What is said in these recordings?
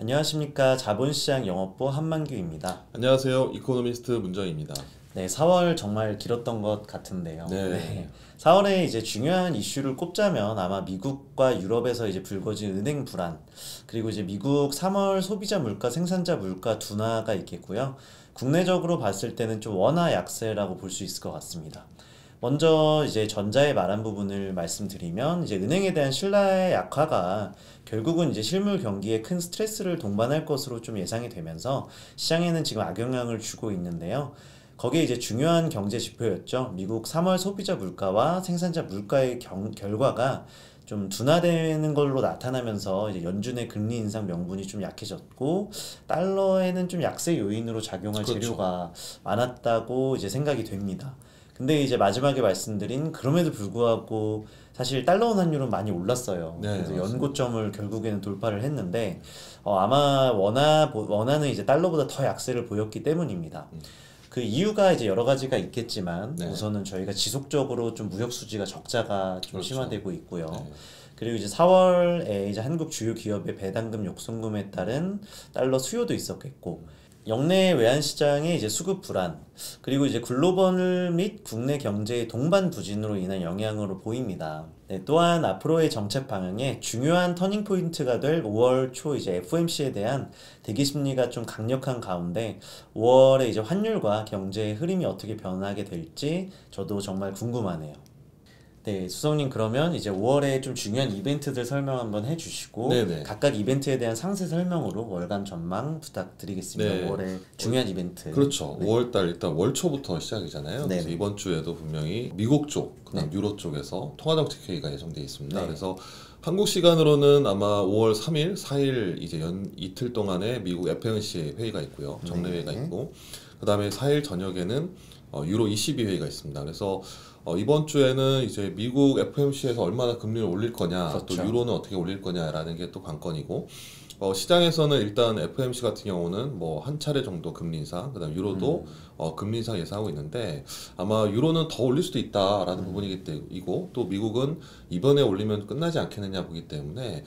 안녕하십니까. 자본시장 영업부 한만규입니다. 안녕하세요. 이코노미스트 문정입니다. 네, 4월 정말 길었던 것 같은데요. 네. 4월에 이제 중요한 이슈를 꼽자면 아마 미국과 유럽에서 이제 불거진 은행 불안, 그리고 이제 미국 3월 소비자 물가, 생산자 물가 둔화가 있겠고요. 국내적으로 봤을 때는 좀 원화 약세라고 볼 수 있을 것 같습니다. 먼저 이제 전자의 말한 부분을 말씀드리면 이제 은행에 대한 신뢰의 약화가 결국은 이제 실물 경기에 큰 스트레스를 동반할 것으로 좀 예상이 되면서 시장에는 지금 악영향을 주고 있는데요. 거기에 이제 중요한 경제 지표였죠. 미국 3월 소비자 물가와 생산자 물가의 결과가 좀 둔화되는 걸로 나타나면서 이제 연준의 금리 인상 명분이 좀 약해졌고 달러에는 좀 약세 요인으로 작용할 그렇죠. 재료가 많았다고 이제 생각이 됩니다. 근데 이제 마지막에 말씀드린 그럼에도 불구하고 사실 달러 원 환율은 많이 올랐어요. 네, 그래서 맞습니다. 연고점을 결국에는 돌파를 했는데 아마 원화는 이제 달러보다 더 약세를 보였기 때문입니다. 그 이유가 이제 여러 가지가 있겠지만 네. 우선은 저희가 지속적으로 좀 무역 수지가 적자가 좀 그렇죠. 심화되고 있고요. 네. 그리고 이제 4월에 이제 한국 주요 기업의 배당금 역송금에 따른 달러 수요도 있었겠고 역내 외환 시장의 이제 수급 불안 그리고 이제 글로벌 및 국내 경제의 동반 부진으로 인한 영향으로 보입니다. 네, 또한 앞으로의 정책 방향에 중요한 터닝 포인트가 될 5월 초 이제 FOMC에 대한 대기 심리가 좀 강력한 가운데 5월에 이제 환율과 경제의 흐름이 어떻게 변하게 될지 저도 정말 궁금하네요. 네, 수석님 그러면 이제 5월에 좀 중요한 이벤트들 설명 한번 해주시고 네네. 각각 이벤트에 대한 상세 설명으로 월간 전망 부탁드리겠습니다. 네. 5월에 중요한 이벤트. 그렇죠. 네. 5월달 일단 월초부터 시작이잖아요. 네. 그래서 이번 주에도 분명히 미국 쪽, 그다음 네. 유로 쪽에서 통화정책 회의가 예정돼 있습니다. 네. 그래서 한국 시간으로는 아마 5월 3일, 4일 이제 이틀 동안에 미국 FOMC 회의가 있고요. 정례회의가 네. 있고 그다음에 4일 저녁에는 유로 ECB 회의가 있습니다. 그래서 이번 주에는 이제 미국 FOMC에서 얼마나 금리를 올릴 거냐, 그렇죠. 또 유로는 어떻게 올릴 거냐라는 게 또 관건이고, 시장에서는 일단 FOMC 같은 경우는 뭐 한 차례 정도 금리 인상, 그다음 유로도 금리 인상 예상하고 있는데 아마 유로는 더 올릴 수도 있다라는 부분이기 때문이고, 또 미국은 이번에 올리면 끝나지 않겠느냐 보기 때문에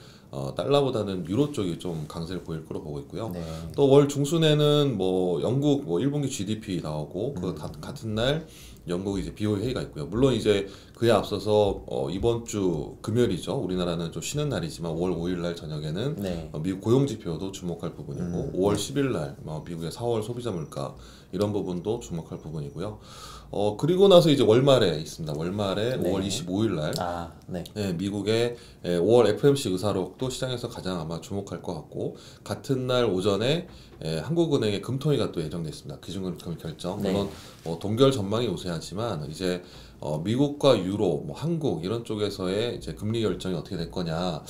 달러보다는 유로 쪽이 좀 강세를 보일 거로 보고 있고요. 네. 또 월 중순에는 뭐 영국 뭐 1분기 GDP 나오고 같은 날 영국 이제 BOE 회의가 있고요. 물론 이제 그에 앞서서 이번 주 금요일이죠. 우리나라는 좀 쉬는 날이지만 5월 5일 날 저녁에는 네. 미국 고용 지표도 주목할 부분이고 5월 10일 날 미국의 4월 소비자 물가 이런 부분도 주목할 부분이고요. 그리고 나서 이제 월말에 있습니다. 월말에 네. 5월 25일 날 네. 네, 미국의 5월 FOMC 의사록도 시장에서 가장 아마 주목할 것 같고 같은 날 오전에 한국은행의 금통위가 또 예정돼 있습니다. 기준금리 결정. 네. 물론 동결 전망이 우세하지만 이제 미국과 유로, 뭐 한국 이런 쪽에서의 이제 금리 결정이 어떻게 될 거냐.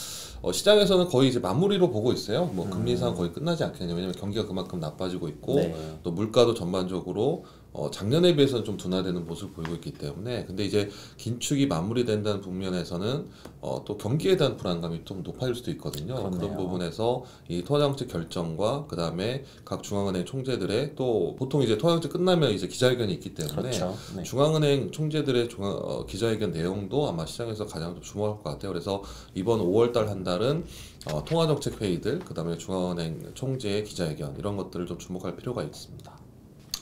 시장에서는 거의 이제 마무리로 보고 있어요. 뭐 금리 인상 거의 끝나지 않겠냐. 왜냐면 경기가 그만큼 나빠지고 있고 네. 또 물가도 전반적으로 작년에 비해서는 좀 둔화되는 모습을 보이고 있기 때문에 근데 이제 긴축이 마무리된다는 국면에서는 또 경기에 대한 불안감이 좀 높아질 수도 있거든요. 그렇네요. 그런 부분에서 이 통화정책 결정과 그 다음에 각 중앙은행 총재들의 또 보통 이제 통화정책 끝나면 이제 기자회견이 있기 때문에 그렇죠. 네. 중앙은행 총재들의 기자회견 내용도 아마 시장에서 가장 좀 주목할 것 같아요. 그래서 이번 5월달 한 달은 통화정책 회의들, 그 다음에 중앙은행 총재의 기자회견 이런 것들을 좀 주목할 필요가 있습니다.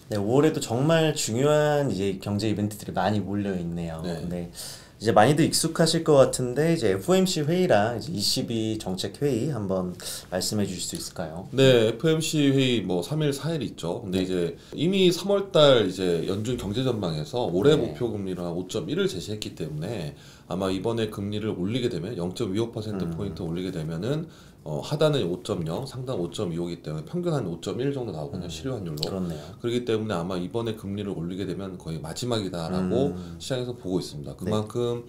네, 5월에도 정말 중요한 이제 경제 이벤트들이 많이 몰려 있네요. 네. 근데 이제 많이들 익숙하실 것 같은데 이제 FOMC 회의랑 이제 ECB 정책 회의 한번 말씀해 주실 수 있을까요? 네, FOMC 회의 뭐 3일, 4일 있죠. 근데 이제 이미 3월달 이제 연준 경제 전망에서 올해 네. 목표 금리를 한 5.1을 제시했기 때문에 아마 이번에 금리를 올리게 되면 0.25% 포인트 올리게 되면은 하단은 5.0, 상단 5.25이기 때문에 평균 한 5.1 정도 나오거든요. 실효 환율로. 그렇네요. 그렇기 때문에 아마 이번에 금리를 올리게 되면 거의 마지막이다라고 시장에서 보고 있습니다. 그만큼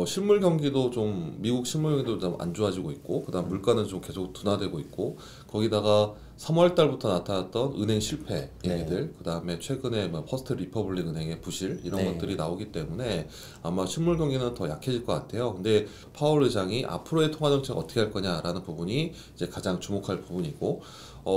실물 경기도 좀 미국 실물 경기도 좀 안 좋아지고 있고 그다음 물가는 좀 계속 둔화되고 있고 거기다가 3월 달부터 나타났던 은행 실패 네. 얘기들, 그 다음에 최근에 뭐 퍼스트 리퍼블릭 은행의 부실 이런 네. 것들이 나오기 때문에 아마 실물 경기는 더 약해질 것 같아요. 근데 파월 의장이 앞으로의 통화 정책 어떻게 할 거냐라는 부분이 이제 가장 주목할 부분이고,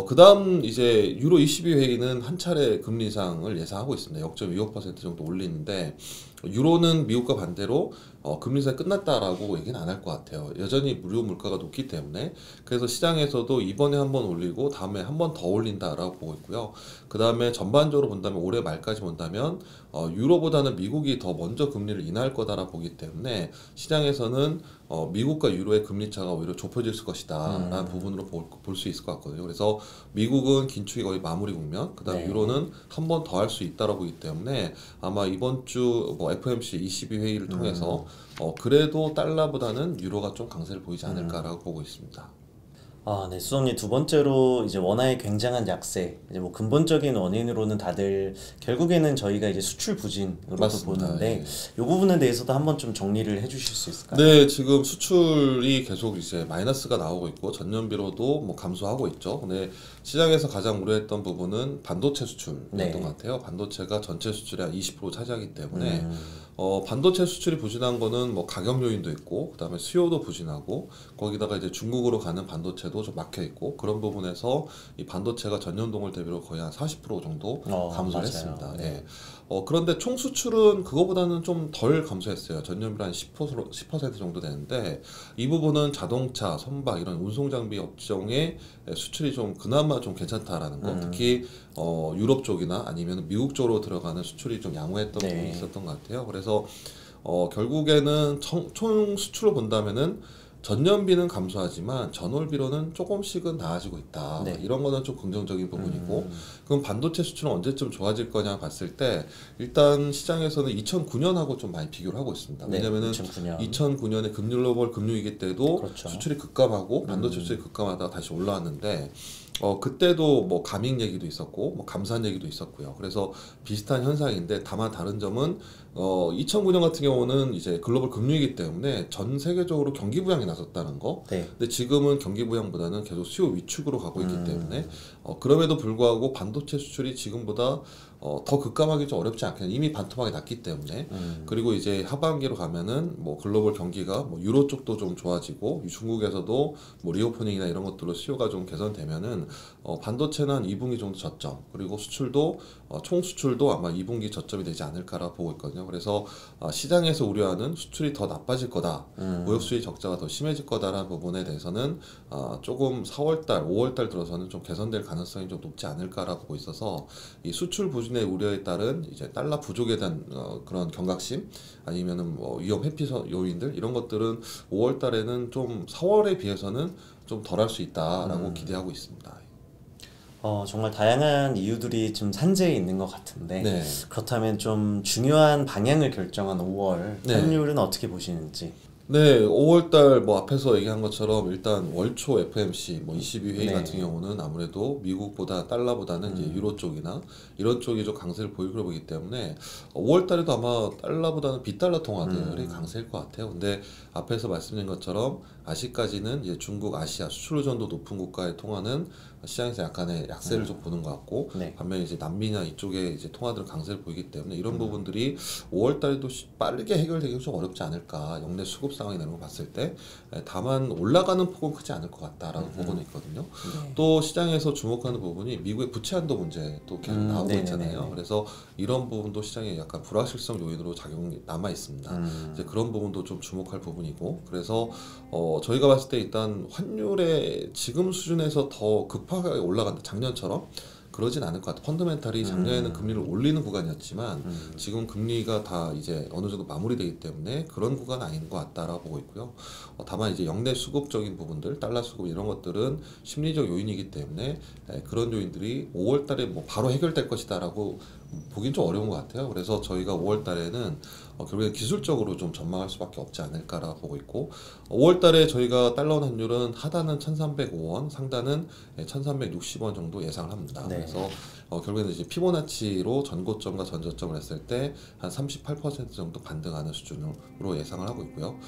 그다음 이제 유로 22 회의는 한 차례 금리 인상을 예상하고 있습니다. 0.25% 정도 올리는데, 유로는 미국과 반대로 금리 인상이 끝났다라고 얘기는 안 할 것 같아요. 여전히 무료 물가가 높기 때문에. 그래서 시장에서도 이번에 한 번 올리고 다음에 한 번 더 올린다라고 보고 있고요. 그 다음에 전반적으로 본다면 올해 말까지 본다면 유로보다는 미국이 더 먼저 금리를 인하할 거다라고 보기 때문에 시장에서는 미국과 유로의 금리 차가 오히려 좁혀질 것이다라는 부분으로 볼 수 있을 것 같거든요. 그래서 미국은 긴축이 거의 마무리 국면, 그다음 네. 유로는 한 번 더 할 수 있다라고 보기 때문에 아마 이번 주 뭐 FOMC 22 회의를 통해서 그래도 달러보다는 유로가 좀 강세를 보이지 않을까라고 보고 있습니다. 아, 네, 수석님 두 번째로 이제 원화의 굉장한 약세, 이제 뭐 근본적인 원인으로는 다들 결국에는 저희가 이제 수출 부진으로도 맞습니다. 보는데, 예. 이 부분에 대해서도 한번 좀 정리를 해주실 수 있을까요? 네, 지금 수출이 계속 이제 마이너스가 나오고 있고 전년비로도 뭐 감소하고 있죠. 근데 시장에서 가장 우려했던 부분은 반도체 수출이었던 네. 것 같아요. 반도체가 전체 수출의 한 20% 차지하기 때문에 반도체 수출이 부진한 거는 뭐 가격 요인도 있고, 그다음에 수요도 부진하고, 거기다가 이제 중국으로 가는 반도체도 좀 막혀 있고, 그런 부분에서 이 반도체가 전년 동월 대비로 거의 한 40% 정도 감소를 맞아요. 했습니다. 네. 예. 그런데 총 수출은 그거보다는 좀 덜 감소했어요. 전년비로 한 10% 정도 되는데, 이 부분은 자동차, 선박 이런 운송 장비 업종의 수출이 좀 그나마 좀 괜찮다라는 거. 특히 유럽 쪽이나 아니면 미국 쪽으로 들어가는 수출이 좀 양호했던 네. 부분이 있었던 것 같아요. 그래서 결국에는 총 수출로 본다면은 전년비는 감소하지만 전월비로는 조금씩은 나아지고 있다. 네. 이런 거는 좀 긍정적인 부분이고, 그럼 반도체 수출은 언제쯤 좋아질 거냐 봤을 때 일단 시장에서는 2009년하고 좀 많이 비교를 하고 있습니다. 네, 왜냐면은 2009년. 2009년에 금융글로벌 금융위기 때도 그렇죠. 수출이 급감하고 반도체 수출이 급감하다가 다시 올라왔는데, 그때도 뭐 가밍 얘기도 있었고 뭐 감산 얘기도 있었고요. 그래서 비슷한 현상인데, 다만 다른 점은 2009년 같은 경우는 이제 글로벌 금융이기 때문에 전 세계적으로 경기 부양이 나섰다는 거. 네. 근데 지금은 경기 부양보다는 계속 수요 위축으로 가고 있기 때문에 그럼에도 불구하고 반도체 수출이 지금보다 더 급감하기 좀 어렵지 않겠냐. 이미 반토막이 났기 때문에. 그리고 이제 하반기로 가면은 뭐 글로벌 경기가 뭐 유로 쪽도 좀 좋아지고 중국에서도 뭐 리오프닝이나 이런 것들로 수요가 좀 개선되면은 반도체는 한 2분기 정도 저점, 그리고 수출도 총 수출도 아마 2분기 저점이 되지 않을까라 보고 있거든요. 그래서 시장에서 우려하는 수출이 더 나빠질 거다, 무역 수지 적자가 더 심해질 거다라는 부분에 대해서는 조금 4월달, 5월달 들어서는 좀 개선될 가능성이 좀 높지 않을까라 보고 있어서, 이 수출 부진의 우려에 따른 이제 달러 부족에 대한 그런 경각심, 아니면은 뭐 위험 회피 요인들 이런 것들은 5월달에는 좀 4월에 비해서는 좀 덜할 수 있다라고 기대하고 있습니다. 정말 다양한 이유들이 좀 산재해 있는 것 같은데, 네. 그렇다면 좀 중요한 방향을 결정한 5월 네. 환율은 어떻게 보시는지? 네, 5월달 뭐 앞에서 얘기한 것처럼 일단 월초 FMC 뭐 22회의 네. 같은 경우는 아무래도 미국보다 달러보다는 이제 유로 쪽이나 이런 쪽이 좀 강세를 보이고 보기 때문에 5월달에도 아마 달러보다는 비달러 통화들이 강세일 것 같아요. 근데 앞에서 말씀드린 것처럼 아직까지는 이제 중국, 아시아 수출 의존도 높은 국가의 통화는 시장에서 약간의 약세를 좀 보는 것 같고, 네. 반면에 이제 남미나 이쪽에 이제 통화들은 강세를 보이기 때문에 이런 부분들이 5월달에도 빠르게 해결되기 좀 어렵지 않을까. 영내 수급 상황이 되는 거 봤을 때. 다만 올라가는 폭은 크지 않을 것 같다라는 보고는 있거든요. 네. 또 시장에서 주목하는 부분이 미국의 부채 한도 문제 또 계속 나오고 네네네네. 있잖아요. 그래서 이런 부분도 시장에 약간 불확실성 요인으로 작용이 남아 있습니다. 이제 그런 부분도 좀 주목할 부분이고, 그래서 저희가 봤을 때 일단 환율의 지금 수준에서 더 급하게 올라간다, 작년처럼 그러진 않을 것 같아요. 펀더멘탈이 작년에는 금리를 올리는 구간이었지만 지금 금리가 다 이제 어느 정도 마무리되기 때문에 그런 구간은 아닌 것 같다라고 보고 있고요. 다만 이제 영내 수급적인 부분들, 달러 수급 이런 것들은 심리적 요인이기 때문에 그런 요인들이 5월달에 뭐 바로 해결될 것이다라고 보긴 좀 어려운 것 같아요. 그래서 저희가 5월달에는 결국에 기술적으로 좀 전망할 수밖에 없지 않을까라고 보고 있고 5월 달에 저희가 달러원 환율은 하단은 1,305원, 상단은 1,360원 정도 예상을 합니다. 네. 그래서 결국에는 이제 피보나치로 전고점과 전저점을 했을 때 한 38% 정도 반등하는 수준으로 예상을 하고 있고요.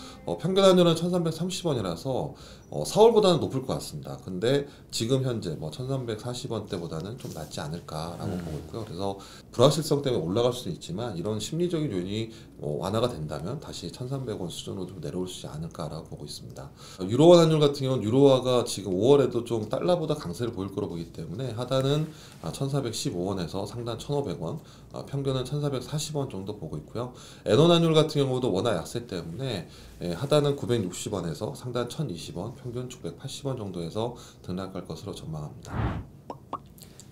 평균 환율은 1,330원이라서 4월보다는 높을 것 같습니다. 근데 지금 현재 뭐 1,340원대보다는 좀 낮지 않을까라고 보고 있고요. 그래서 불확실성 때문에 올라갈 수도 있지만 이런 심리적인 요인이 완화가 된다면 다시 1,300원 수준으로 좀 내려올 수 있지 않을까라고 보고 있습니다. 유로화 환율 같은 경우는 유로화가 지금 5월에도 좀 달러보다 강세를 보일 거로 보기 때문에 하단은 1,415원에서 상단 1,500원, 평균은 1,440원 정도 보고 있고요. 엔원 환율 같은 경우도 워낙 약세 때문에 하단은 960원에서 상단 1,020원, 평균 680원 정도에서 등락할 것으로 전망합니다.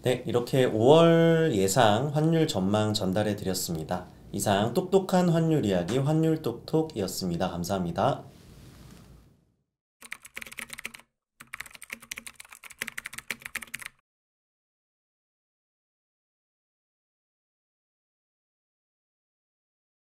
네, 이렇게 5월 예상 환율 전망 전달해 드렸습니다. 이상 똑똑한 환율 이야기 환율 똑똑이었습니다. 감사합니다.